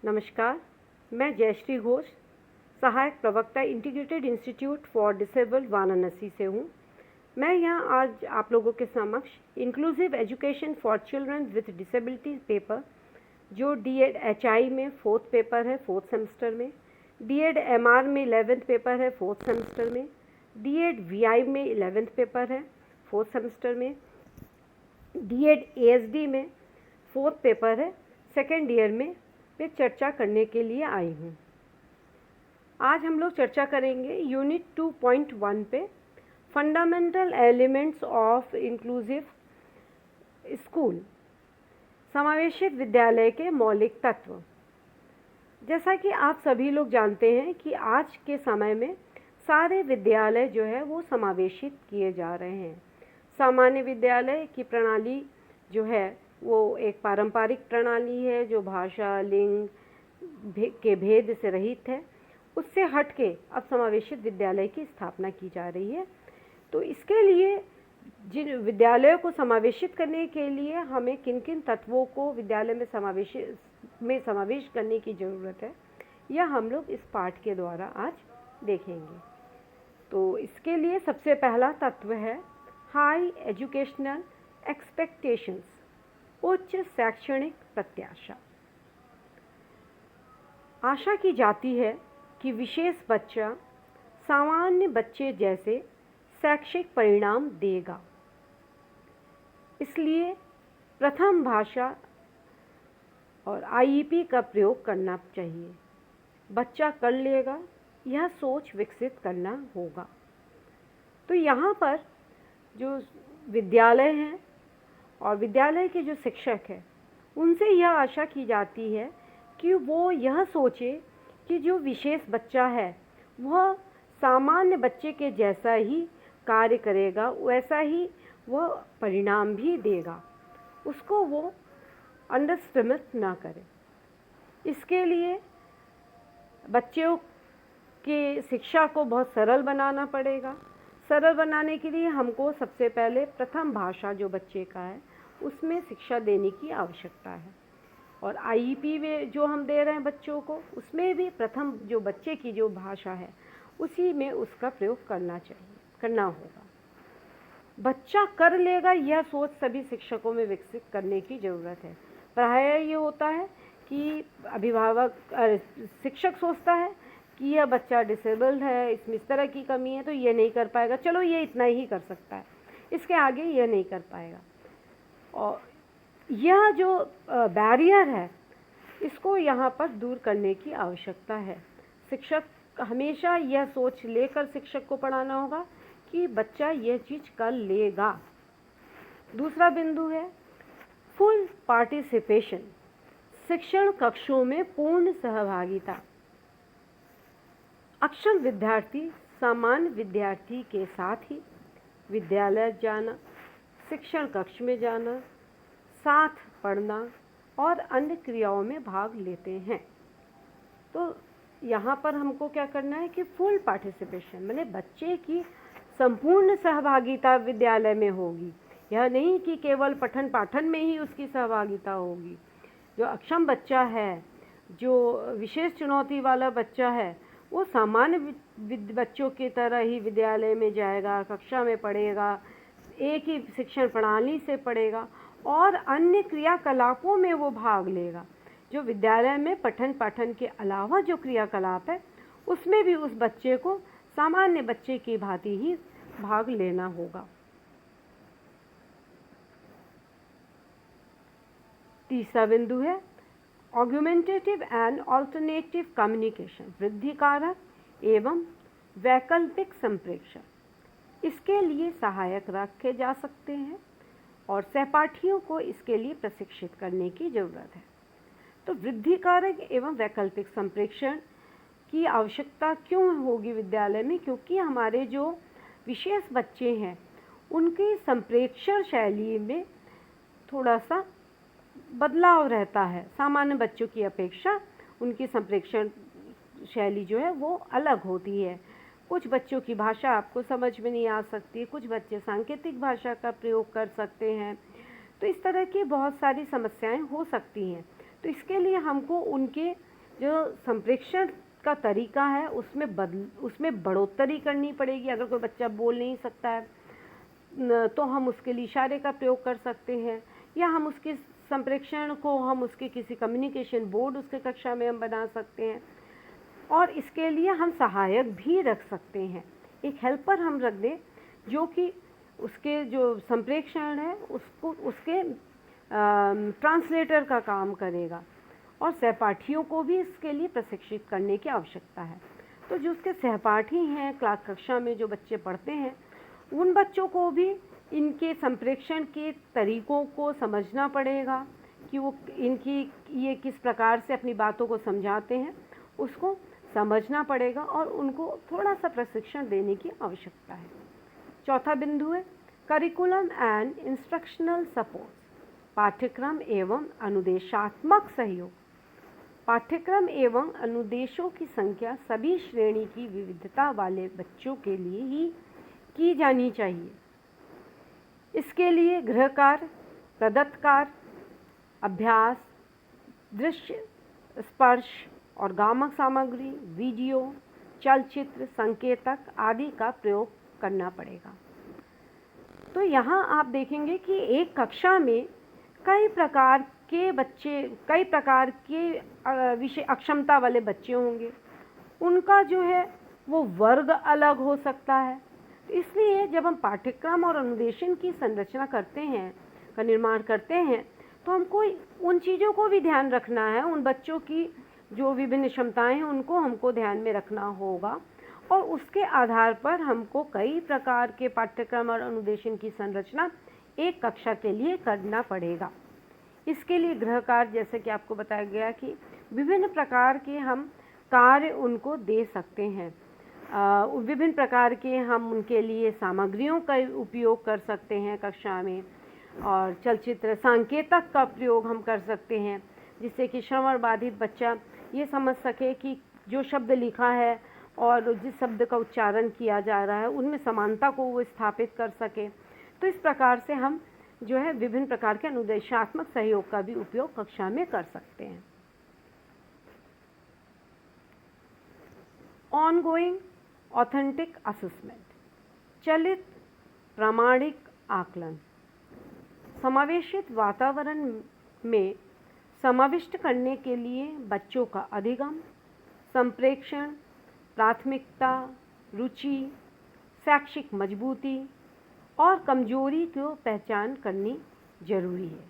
नमस्कार, मैं जयश्री घोष, सहायक प्रवक्ता integrated institute for disabled Varanasi से हूँ। मैं यहाँ आज आप लोगों के समक्ष inclusive education for children with disabilities paper, जो DED HI में 4th पेपर है 4th सेमेस्टर में, DED MR में 11th पेपर है 4th सेमेस्टर में, DED VI में 11th पेपर है 4th सेमेस्टर में, DED ASD में 4th पेपर है 2nd ईयर में पे चर्चा करने के लिए आई हूँ। आज हम लोग चर्चा करेंगे यूनिट 2.1 पे fundamental elements of inclusive school, समावेशित विद्यालय के मौलिक तत्व। जैसा कि आप सभी लोग जानते हैं कि आज के समय में सारे विद्यालय जो है वो समावेशित किए जा रहे हैं। सामान्य विद्यालय की प्रणाली जो है वो एक पारंपरिक प्रणाली है जो भाषा लिंग के भेद से रहित है। उससे हटके अब समावेशित विद्यालय की स्थापना की जा रही है। तो इसके लिए जिन विद्यालयों को समावेशित करने के लिए हमें किन किन तत्वों को विद्यालय में समावेश करने की ज़रूरत है, यह हम लोग इस पाठ के द्वारा आज देखेंगे। तो इसके लिए सबसे पहला तत्व है हाई एजुकेशनल एक्सपेक्टेशंस, उच्च शैक्षणिक प्रत्याशा। आशा की जाती है कि विशेष बच्चा सामान्य बच्चे जैसे शैक्षिक परिणाम देगा, इसलिए प्रथम भाषा और IEP का प्रयोग करना चाहिए। बच्चा कर लेगा, यह सोच विकसित करना होगा। तो यहाँ पर जो विद्यालय हैं और विद्यालय के जो शिक्षक हैं, उनसे यह आशा की जाती है कि वो यह सोचे कि जो विशेष बच्चा है वह सामान्य बच्चे के जैसा ही कार्य करेगा, वैसा ही वह परिणाम भी देगा, उसको वो अंडर एस्टिमेट ना करे। इसके लिए बच्चों के शिक्षा को बहुत सरल बनाना पड़ेगा। सरल बनाने के लिए हमको सबसे पहले प्रथम भाषा जो बच्चे का है उसमें शिक्षा देने की आवश्यकता है। और IEP में जो हम दे रहे हैं बच्चों को, उसमें भी प्रथम जो बच्चे की जो भाषा है उसी में उसका प्रयोग करना होगा। बच्चा कर लेगा, यह सोच सभी शिक्षकों में विकसित करने की ज़रूरत है। प्रायः ये होता है कि शिक्षक सोचता है कि यह बच्चा डिसेबल्ड है, इसमें इस तरह की कमी है तो ये नहीं कर पाएगा, चलो ये इतना ही कर सकता है, इसके आगे यह नहीं कर पाएगा। और यह जो बैरियर है इसको यहाँ पर दूर करने की आवश्यकता है। शिक्षक हमेशा यह सोच लेकर शिक्षक को पढ़ाना होगा कि बच्चा यह चीज़ कर लेगा। दूसरा बिंदु है फुल पार्टिसिपेशन, शिक्षण कक्षों में पूर्ण सहभागिता। अक्षम विद्यार्थी सामान्य विद्यार्थी के साथ ही विद्यालय जाना, शिक्षण कक्ष में जाना, साथ पढ़ना और अन्य क्रियाओं में भाग लेते हैं। तो यहाँ पर हमको क्या करना है कि फुल पार्टिसिपेशन माने बच्चे की संपूर्ण सहभागिता विद्यालय में होगी। यह नहीं कि केवल पठन पाठन में ही उसकी सहभागिता होगी। जो अक्षम बच्चा है, जो विशेष चुनौती वाला बच्चा है, वो सामान्य बच्चों की तरह ही विद्यालय में जाएगा, कक्षा में पढ़ेगा, एक ही शिक्षण प्रणाली से पढ़ेगा और अन्य क्रियाकलापों में वो भाग लेगा। जो विद्यालय में पठन पाठन के अलावा जो क्रियाकलाप है उसमें भी उस बच्चे को सामान्य बच्चे की भांति ही भाग लेना होगा। तीसरा बिंदु है ऑग्यूमेंटेटिव एंड ऑल्टरनेटिव कम्युनिकेशन, वृद्धिकारक एवं वैकल्पिक संप्रेषण। इसके लिए सहायक रखे जा सकते हैं और सहपाठियों को इसके लिए प्रशिक्षित करने की ज़रूरत है। तो वृद्धिकारक एवं वैकल्पिक संप्रेषण की आवश्यकता क्यों होगी विद्यालय में? क्योंकि हमारे जो विशेष बच्चे हैं उनकी संप्रेषण शैली में थोड़ा सा बदलाव रहता है। सामान्य बच्चों की अपेक्षा उनकी संप्रेषण शैली जो है वो अलग होती है। कुछ बच्चों की भाषा आपको समझ में नहीं आ सकती, कुछ बच्चे सांकेतिक भाषा का प्रयोग कर सकते हैं। तो इस तरह की बहुत सारी समस्याएं हो सकती हैं। तो इसके लिए हमको उनके जो संप्रेषण का तरीका है उसमें बढ़ोतरी करनी पड़ेगी। अगर कोई बच्चा बोल नहीं सकता है तो हम उसके लिए इशारे का प्रयोग कर सकते हैं, या हम उसके संप्रेषण को हम उसके किसी कम्युनिकेशन बोर्ड उसके कक्षा में हम बना सकते हैं। और इसके लिए हम सहायक भी रख सकते हैं, एक हेल्पर हम रख दें जो कि उसके जो संप्रेषण है उसको उसके ट्रांसलेटर का काम करेगा, और सहपाठियों को भी इसके लिए प्रशिक्षित करने की आवश्यकता है। तो जो उसके सहपाठी हैं क्लास कक्षा में जो बच्चे पढ़ते हैं, उन बच्चों को भी इनके संप्रेषण के तरीकों को समझना पड़ेगा कि वो ये किस प्रकार से अपनी बातों को समझाते हैं, उसको समझना पड़ेगा और उनको थोड़ा सा प्रशिक्षण देने की आवश्यकता है। चौथा बिंदु है करिकुलम एंड इंस्ट्रक्शनल सपोर्ट, पाठ्यक्रम एवं अनुदेशात्मक सहयोग। पाठ्यक्रम एवं अनुदेशों की संख्या सभी श्रेणी की विविधता वाले बच्चों के लिए ही की जानी चाहिए। इसके लिए गृह कार्य, प्रदत्त कार्य, अभ्यास, दृश्य, स्पर्श और गामक सामग्री, वीडियो, चलचित्र, संकेतक आदि का प्रयोग करना पड़ेगा। तो यहाँ आप देखेंगे कि एक कक्षा में कई प्रकार के विषय अक्षमता वाले बच्चे होंगे, उनका जो है वो वर्ग अलग हो सकता है। इसलिए जब हम पाठ्यक्रम और अनुदेशन की संरचना करते हैं, का निर्माण करते हैं, तो हमको उन चीज़ों को भी ध्यान रखना है, उन बच्चों की जो विभिन्न क्षमताएं हैं उनको हमको ध्यान में रखना होगा, और उसके आधार पर हमको कई प्रकार के पाठ्यक्रम और अनुदेशन की संरचना एक कक्षा के लिए करना पड़ेगा। इसके लिए गृह कार्य, जैसे कि आपको बताया गया कि विभिन्न प्रकार के हम कार्य उनको दे सकते हैं, विभिन्न प्रकार के हम उनके लिए सामग्रियों का उपयोग कर सकते हैं कक्षा में, और चलचित्र संकेतक का प्रयोग हम कर सकते हैं, जिससे कि श्रवण बाधित बच्चा ये समझ सके कि जो शब्द लिखा है और जिस शब्द का उच्चारण किया जा रहा है उनमें समानता को वो स्थापित कर सके। तो इस प्रकार से हम जो है विभिन्न प्रकार के अनुदेशात्मक सहयोग का भी उपयोग कक्षा में कर सकते हैं। ऑनगोइंग ऑथेंटिक असेसमेंट, चलित प्रामाणिक आकलन, समावेशित वातावरण में समाविष्ट करने के लिए बच्चों का अधिगम, संप्रेषण, प्राथमिकता, रुचि, शैक्षिक मजबूती और कमजोरी को पहचान करनी जरूरी है।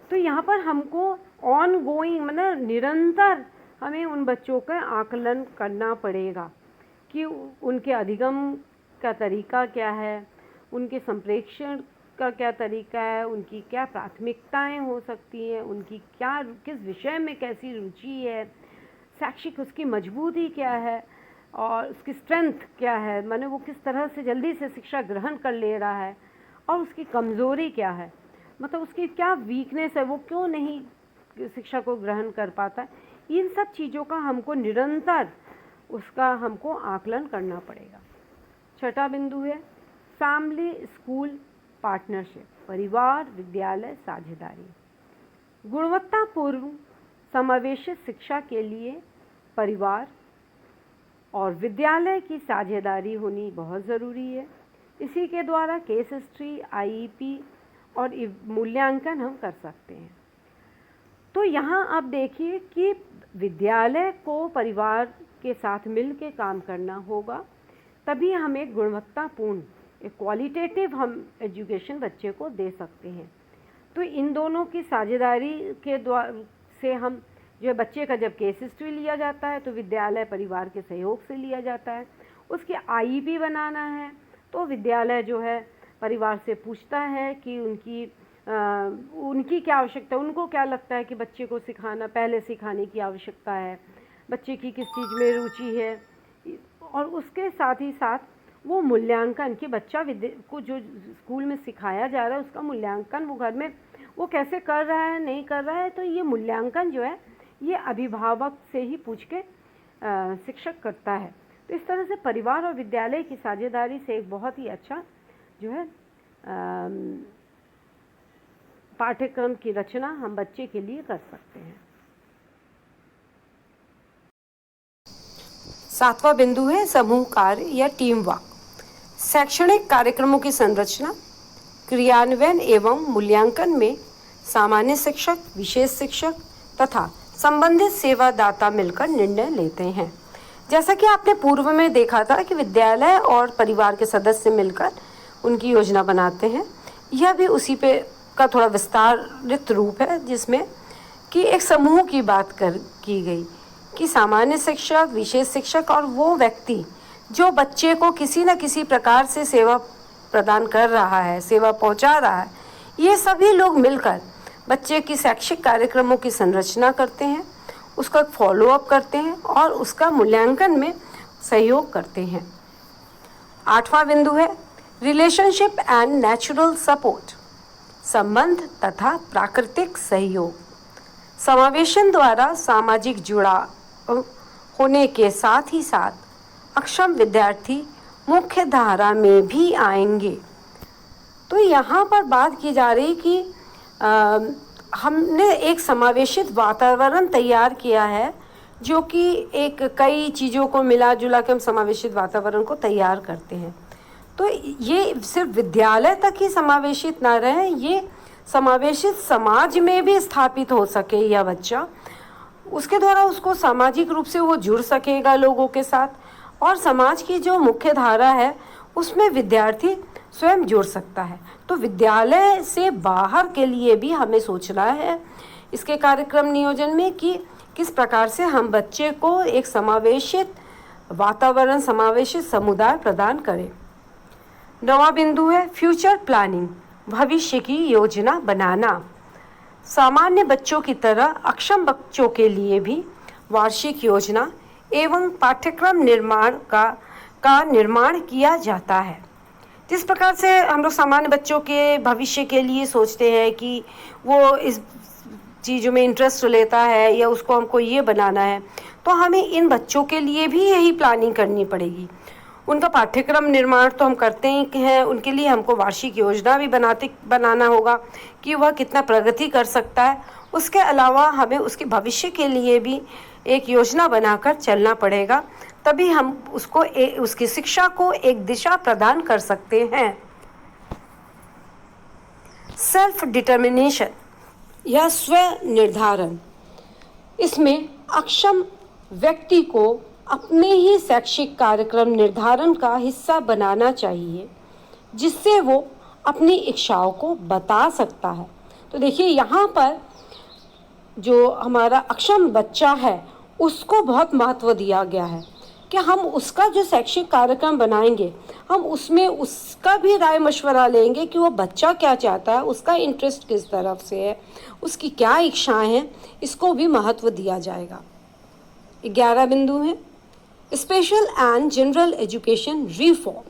तो यहाँ पर हमको ऑनगोइंग मतलब निरंतर हमें उन बच्चों का आकलन करना पड़ेगा कि उनके अधिगम का तरीका क्या है, उनके संप्रेषण का क्या तरीका है, उनकी क्या प्राथमिकताएं हो सकती हैं, उनकी क्या किस विषय में कैसी रुचि है, शैक्षिक उसकी मजबूती क्या है और उसकी स्ट्रेंथ क्या है, माने वो किस तरह से जल्दी से शिक्षा ग्रहण कर ले रहा है, और उसकी कमज़ोरी क्या है, मतलब उसकी क्या वीकनेस है, वो क्यों नहीं शिक्षा को ग्रहण कर पाता है। इन सब चीज़ों का हमको निरंतर उसका हमको आकलन करना पड़ेगा। छठा बिंदु है फैमिली स्कूल पार्टनरशिप, परिवार विद्यालय साझेदारी। गुणवत्तापूर्ण समावेशित शिक्षा के लिए परिवार और विद्यालय की साझेदारी होनी बहुत ज़रूरी है। इसी के द्वारा केस हिस्ट्री, आईईपी और मूल्यांकन हम कर सकते हैं। तो यहाँ आप देखिए कि विद्यालय को परिवार के साथ मिल के काम करना होगा, तभी हम एक गुणवत्तापूर्ण एक क्वालिटेटिव हम एजुकेशन बच्चे को दे सकते हैं। तो इन दोनों की साझेदारी के द्वारा से हम जो है बच्चे का जब केस हिस्ट्री लिया जाता है तो विद्यालय परिवार के सहयोग से लिया जाता है। उसकी आईईपी बनाना है तो विद्यालय जो है परिवार से पूछता है कि उनकी क्या आवश्यकता है, उनको क्या लगता है कि बच्चे को पहले सिखाने की आवश्यकता है, बच्चे की किस चीज़ में रुचि है, और उसके साथ ही साथ वो मूल्यांकन कि बच्चा को जो स्कूल में सिखाया जा रहा है उसका मूल्यांकन वो घर में वो कैसे कर रहा है नहीं कर रहा है। तो ये मूल्यांकन जो है ये अभिभावक से ही पूछ के शिक्षक करता है। तो इस तरह से परिवार और विद्यालय की साझेदारी से एक बहुत ही अच्छा जो है पाठ्यक्रम की रचना हम बच्चे के लिए कर सकते हैं। 7वां बिंदु है समूह कार्य या टीम वर्क। शैक्षणिक कार्यक्रमों की संरचना, क्रियान्वयन एवं मूल्यांकन में सामान्य शिक्षक, विशेष शिक्षक तथा संबंधित सेवादाता मिलकर निर्णय लेते हैं। जैसा कि आपने पूर्व में देखा था कि विद्यालय और परिवार के सदस्य मिलकर उनकी योजना बनाते हैं, यह भी उसी पे का थोड़ा विस्तारित रूप है, जिसमें कि एक समूह की बात की गई कि सामान्य शिक्षक, विशेष शिक्षक और वो व्यक्ति जो बच्चे को किसी न किसी प्रकार से सेवा प्रदान कर रहा है, सेवा पहुंचा रहा है, ये सभी लोग मिलकर बच्चे की शैक्षिक कार्यक्रमों की संरचना करते हैं, उसका फॉलोअप करते हैं और उसका मूल्यांकन में सहयोग करते हैं। 8वां बिंदु है रिलेशनशिप एंड नेचुरल सपोर्ट, संबंध तथा प्राकृतिक सहयोग। समावेशन द्वारा सामाजिक जुड़ाव होने के साथ ही साथ अक्षम विद्यार्थी मुख्य धारा में भी आएंगे। तो यहाँ पर बात की जा रही कि हमने एक समावेशित वातावरण तैयार किया है, जो कि एक कई चीज़ों को मिला जुला के हम समावेशित वातावरण को तैयार करते हैं। तो ये सिर्फ विद्यालय तक ही समावेशित ना रहे, ये समावेशित समाज में भी स्थापित हो सके यह बच्चा, उसके द्वारा उसको सामाजिक रूप से वो जुड़ सकेगा लोगों के साथ, और समाज की जो मुख्य धारा है उसमें विद्यार्थी स्वयं जुड़ सकता है। तो विद्यालय से बाहर के लिए भी हमें सोचना है इसके कार्यक्रम नियोजन में कि किस प्रकार से हम बच्चे को एक समावेशित वातावरण, समावेशित समुदाय प्रदान करें। 9वां बिंदु है फ्यूचर प्लानिंग, भविष्य की योजना बनाना। सामान्य बच्चों की तरह अक्षम बच्चों के लिए भी वार्षिक योजना एवं पाठ्यक्रम निर्माण का निर्माण किया जाता है। जिस प्रकार से हम लोग सामान्य बच्चों के भविष्य के लिए सोचते हैं कि वो इस चीज़ों में इंटरेस्ट लेता है या उसको हमको ये बनाना है, तो हमें इन बच्चों के लिए भी यही प्लानिंग करनी पड़ेगी। उनका पाठ्यक्रम निर्माण तो हम करते ही हैं, उनके लिए हमको वार्षिक योजना भी बनाना होगा कि वह कितना प्रगति कर सकता है। उसके अलावा हमें उसके भविष्य के लिए भी एक योजना बनाकर चलना पड़ेगा, तभी हम उसको उसकी शिक्षा को एक दिशा प्रदान कर सकते हैं। सेल्फ डिटर्मिनेशन या स्व निर्धारण, इसमें अक्षम व्यक्ति को अपने ही शैक्षिक कार्यक्रम निर्धारण का हिस्सा बनाना चाहिए, जिससे वो अपनी इच्छाओं को बता सकता है। तो देखिए यहाँ पर जो हमारा अक्षम बच्चा है उसको बहुत महत्व दिया गया है कि हम उसका जो शैक्षिक कार्यक्रम बनाएंगे, हम उसमें उसका भी राय मशवरा लेंगे कि वो बच्चा क्या चाहता है, उसका इंटरेस्ट किस तरफ से है, उसकी क्या इच्छाएं हैं, इसको भी महत्व दिया जाएगा। 11 बिंदु है special and general education reform,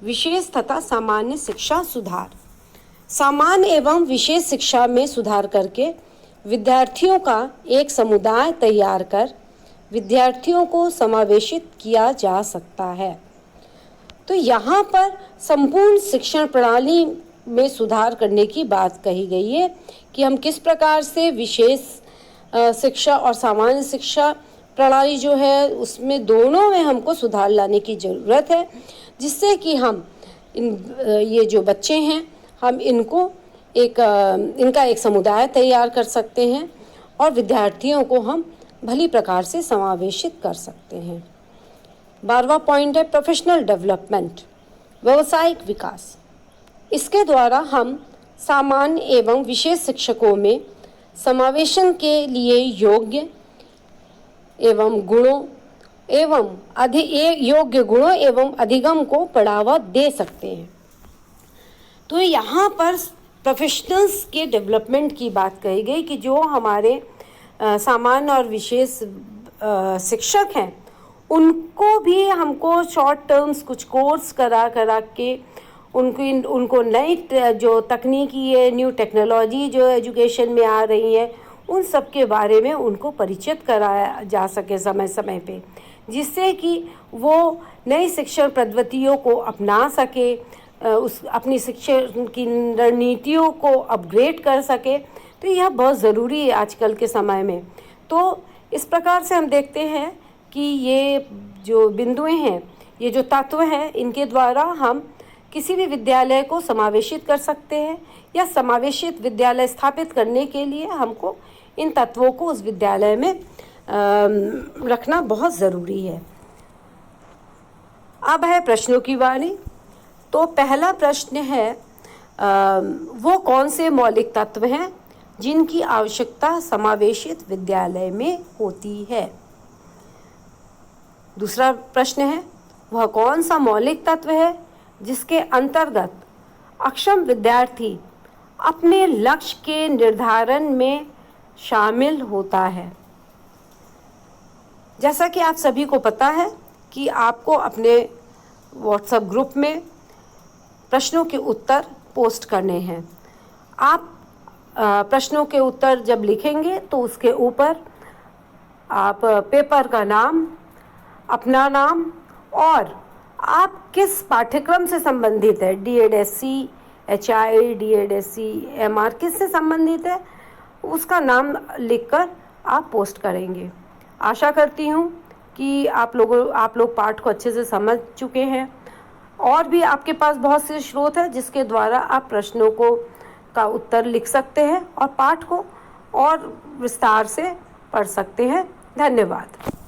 विशेष तथा सामान्य शिक्षा सुधार। सामान्य एवं विशेष शिक्षा में सुधार करके विद्यार्थियों का एक समुदाय तैयार कर विद्यार्थियों को समावेशित किया जा सकता है। तो यहाँ पर संपूर्ण शिक्षण प्रणाली में सुधार करने की बात कही गई है कि हम किस प्रकार से विशेष शिक्षा और सामान्य शिक्षा प्रणाली जो है उसमें दोनों में हमको सुधार लाने की ज़रूरत है, जिससे कि हम ये जो बच्चे हैं हम इनका एक समुदाय तैयार कर सकते हैं और विद्यार्थियों को हम भली प्रकार से समावेशित कर सकते हैं। 12वां पॉइंट है प्रोफेशनल डेवलपमेंट, व्यावसायिक विकास। इसके द्वारा हम सामान्य एवं विशेष शिक्षकों में समावेशन के लिए योग्य गुणों एवं अधिगम को बढ़ावा दे सकते हैं। तो यहाँ पर प्रोफेशनल्स के डेवलपमेंट की बात कही गई कि जो हमारे सामान्य और विशेष शिक्षक हैं उनको भी हमको शॉर्ट टर्म्स कुछ कोर्स करा के उनको नई जो तकनीकी है, न्यू टेक्नोलॉजी जो एजुकेशन में आ रही है, उन सब के बारे में उनको परिचित कराया जा सके समय समय पे, जिससे कि वो नई शिक्षण पद्धतियों को अपना सके, अपनी शिक्षण की रणनीतियों को अपग्रेड कर सके। तो यह बहुत ज़रूरी है आजकल के समय में। तो इस प्रकार से हम देखते हैं कि ये जो बिंदुएं हैं, ये जो तत्व हैं, इनके द्वारा हम किसी भी विद्यालय को समावेशित कर सकते हैं, या समावेशित विद्यालय स्थापित करने के लिए हमको इन तत्वों को उस विद्यालय में रखना बहुत ज़रूरी है। अब है प्रश्नों की बारी। तो पहला प्रश्न है, वो कौन से मौलिक तत्व हैं जिनकी आवश्यकता समावेशित विद्यालय में होती है। दूसरा प्रश्न है, वह कौन सा मौलिक तत्व है जिसके अंतर्गत अक्षम विद्यार्थी अपने लक्ष्य के निर्धारण में शामिल होता है। जैसा कि आप सभी को पता है कि आपको अपने व्हाट्सएप ग्रुप में प्रश्नों के उत्तर पोस्ट करने हैं। आप प्रश्नों के उत्तर जब लिखेंगे तो उसके ऊपर आप पेपर का नाम, अपना नाम और आप किस पाठ्यक्रम से संबंधित है, DED-SC, HI, DED-SC, MR किससे संबंधित है, उसका नाम लिखकर आप पोस्ट करेंगे। आशा करती हूँ कि आप लोग पाठ को अच्छे से समझ चुके हैं, और भी आपके पास बहुत से स्रोत हैं जिसके द्वारा आप प्रश्नों का उत्तर लिख सकते हैं और पाठ को और विस्तार से पढ़ सकते हैं। धन्यवाद।